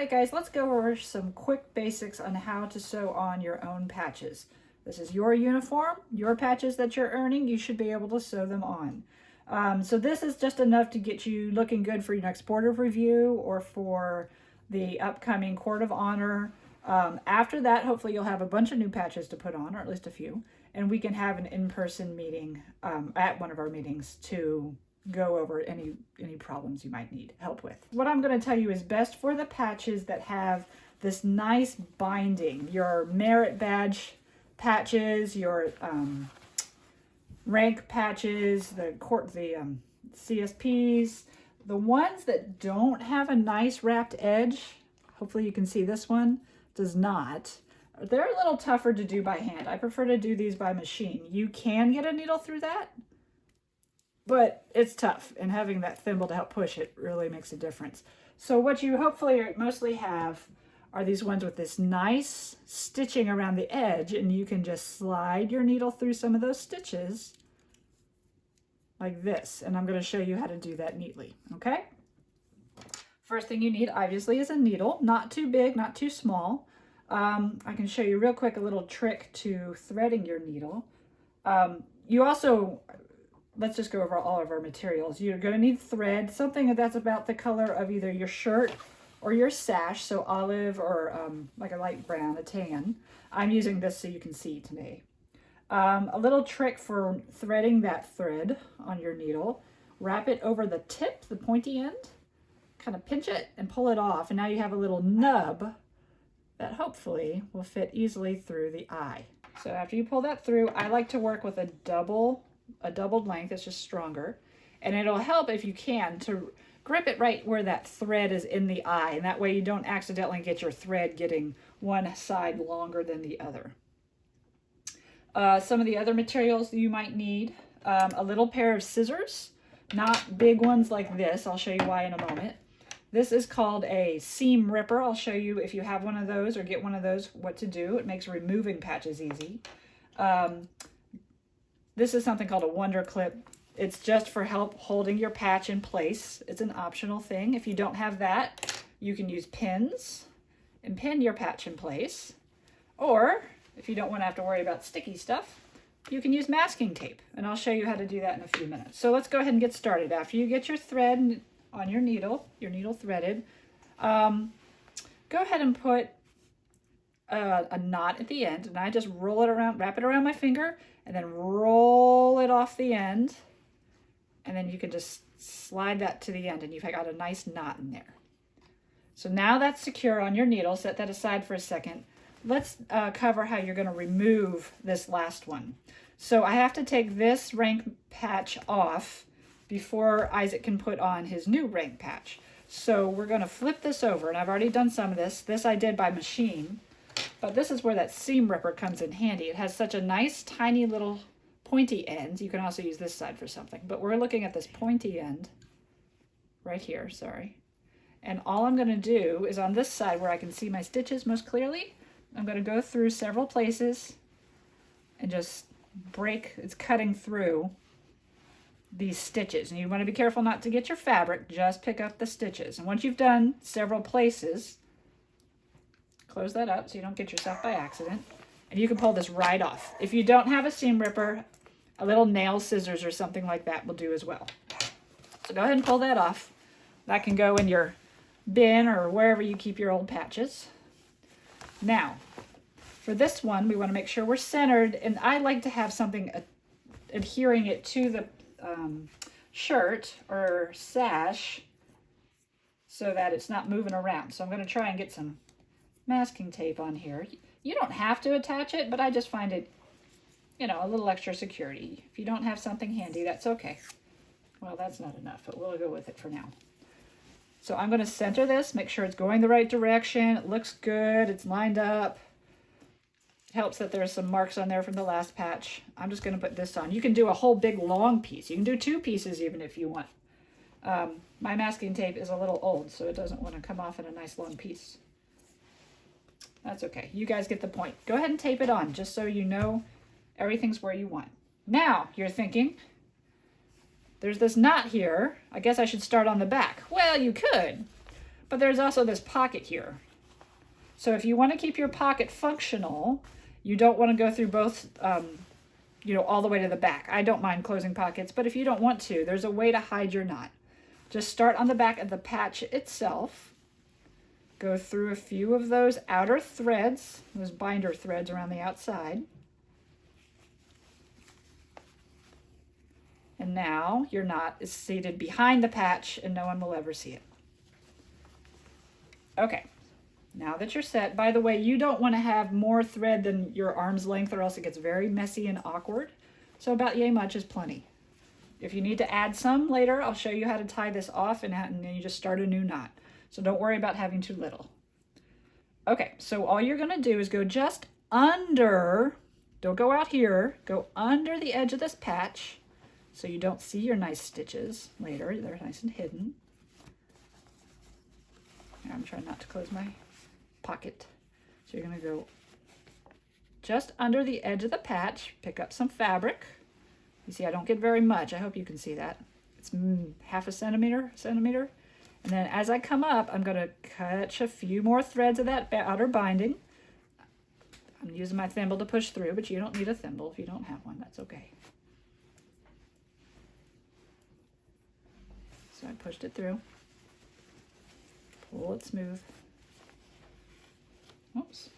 right, guys, let's go over some quick basics on how to sew on your own patches. This is your uniform, your patches that you're earning. You should be able to sew them on. So this is just enough to get you looking good for your next Board of Review or for the upcoming Court of Honor. After that, hopefully you'll have a bunch of new patches to put on, or at least a few, and we can have an in-person meeting at one of our meetings to go over any problems you might need help with. What I'm going to tell you is best for the patches that have this nice binding, your merit badge patches, your rank patches, the CSPs, the ones that don't have a nice wrapped edge. Hopefully you can see this one does not. They're a little tougher to do by hand. I prefer to do these by machine. You can get a needle through that, but it's tough, and having that thimble to help push it really makes a difference. So what you hopefully mostly have are these ones with this nice stitching around the edge, and you can just slide your needle through some of those stitches like this. And I'm going to show you how to do that neatly, okay? First thing you need, obviously, is a needle. Not too big, not too small. I can show you real quick a little trick to threading your needle. You also, let's just go over all of our materials. You're going to need thread, something that's about the color of either your shirt or your sash, so olive or like a light brown, a tan. I'm using this so you can see today. A little trick for threading that thread on your needle. Wrap it over the tip, the pointy end, kind of pinch it and pull it off, and now you have a little nub that hopefully will fit easily through the eye. So after you pull that through, I like to work with a doubled length. It's just stronger, and it'll help if you can to grip it right where that thread is in the eye, and that way you don't accidentally get your thread getting one side longer than the other. Some of the other materials that you might need, a little pair of scissors, not big ones like this. I'll show you why in a moment. This is called a seam ripper. I'll show you if you have one of those or get one of those what to do. It makes removing patches easy. This is something called a Wonder Clip. It's just for help holding your patch in place. It's an optional thing. If you don't have that, you can use pins and pin your patch in place. Or if you don't want to have to worry about sticky stuff, you can use masking tape. And I'll show you how to do that in a few minutes. So let's go ahead and get started. After you get your thread on your needle threaded, go ahead and put a knot at the end, and I just roll it around, wrap it around my finger, and then roll it off the end, and then you can just slide that to the end, and you've got a nice knot in there. So now that's secure on your needle. Set that aside for a second. Let's cover how you're going to remove this last one. So I have to take this rank patch off before Isaac can put on his new rank patch. So we're going to flip this over, and I've already done some of this. This I did by machine, but this is where that seam ripper comes in handy. It has such a nice tiny little pointy end. You can also use this side for something, but we're looking at this pointy end right here, sorry. And all I'm going to do is on this side where I can see my stitches most clearly, I'm going to go through several places and just break, it's cutting through these stitches. And you want to be careful not to get your fabric, just pick up the stitches. And once you've done several places, close that up so you don't get yourself by accident, and you can pull this right off. If you don't have a seam ripper, a little nail scissors or something like that will do as well. So go ahead and pull that off. That can go in your bin or wherever you keep your old patches. Now, for this one, we want to make sure we're centered, and I like to have something adhering it to the shirt or sash so that it's not moving around. So I'm going to try and get some masking tape on here. You don't have to attach it, but I just find it, you know, a little extra security. If you don't have something handy, that's okay. Well, that's not enough, but we'll go with it for now. So I'm going to center this, make sure it's going the right direction. It looks good. It's lined up. It helps that there's some marks on there from the last patch. I'm just going to put this on. You can do a whole big long piece. You can do 2 pieces even if you want. My masking tape is a little old, so it doesn't want to come off in a nice long piece. That's okay. You guys get the point. Go ahead and tape it on just so you know everything's where you want. Now you're thinking, there's this knot here. I guess I should start on the back. Well, you could, but there's also this pocket here. So if you want to keep your pocket functional, you don't want to go through both, you know, all the way to the back. I don't mind closing pockets, but if you don't want to, there's a way to hide your knot. Just start on the back of the patch itself. Go through a few of those outer threads, those binder threads around the outside. And now your knot is seated behind the patch and no one will ever see it. Okay, now that you're set, by the way, you don't want to have more thread than your arm's length or else it gets very messy and awkward. So about yay much is plenty. If you need to add some later, I'll show you how to tie this off and then you just start a new knot. So don't worry about having too little. Okay, so all you're going to do is go just under, don't go out here, go under the edge of this patch so you don't see your nice stitches later. They're nice and hidden. I'm trying not to close my pocket. So you're going to go just under the edge of the patch, pick up some fabric. You see, I don't get very much. I hope you can see that. It's half a centimeter. And then as I come up, I'm going to catch a few more threads of that outer binding. I'm using my thimble to push through, but you don't need a thimble if you don't have one. That's okay. So I pushed it through. Pull it smooth. Oops.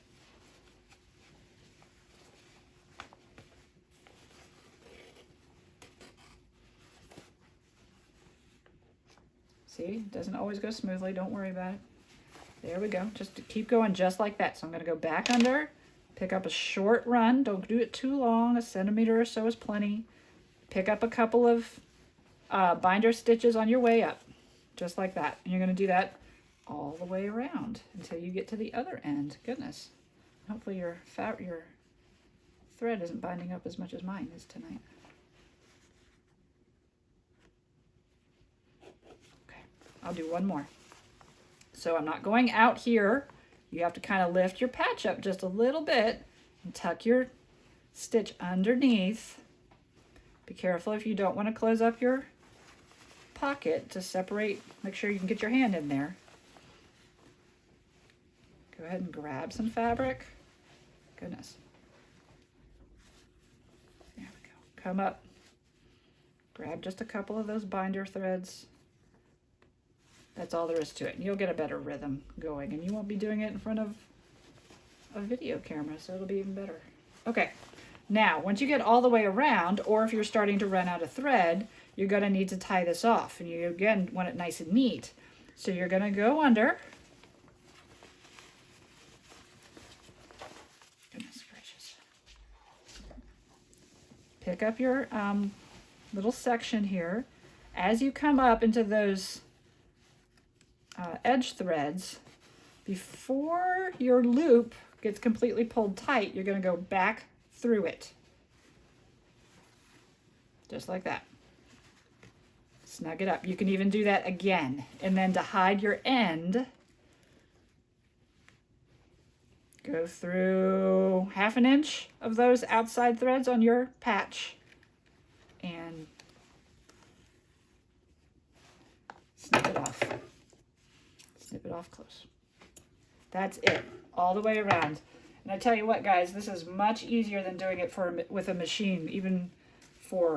See, it doesn't always go smoothly. Don't worry about it. There we go. Just keep going just like that. So I'm going to go back under, pick up a short run. Don't do it too long. A centimeter or so is plenty. Pick up a couple of binder stitches on your way up, just like that. And you're going to do that all the way around until you get to the other end. Goodness. Hopefully your thread isn't binding up as much as mine is tonight. I'll do one more. So I'm not going out here. You have to kind of lift your patch up just a little bit and tuck your stitch underneath. Be careful if you don't want to close up your pocket to separate. Make sure you can get your hand in there. Go ahead and grab some fabric. Goodness. There we go. Come up. Grab just a couple of those binder threads. That's all there is to it. And you'll get a better rhythm going, and you won't be doing it in front of a video camera, so it'll be even better. Okay, now once you get all the way around, or if you're starting to run out of thread, you're going to need to tie this off, and you again want it nice and neat. So you're going to go under. Goodness gracious. Pick up your little section here. As you come up into those edge threads, before your loop gets completely pulled tight, you're going to go back through it. Just like that. Snug it up. You can even do that again. And then to hide your end, go through 1/2 inch of those outside threads on your patch and snip it off. Snip it off close. That's it, all the way around. And I tell you what, guys, this is much easier than doing it with a machine. Even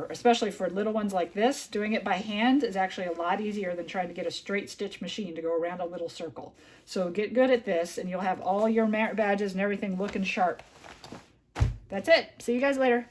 especially for little ones like this, doing it by hand is actually a lot easier than trying to get a straight stitch machine to go around a little circle. So get good at this, and you'll have all your merit badges and everything looking sharp. That's it. See you guys later.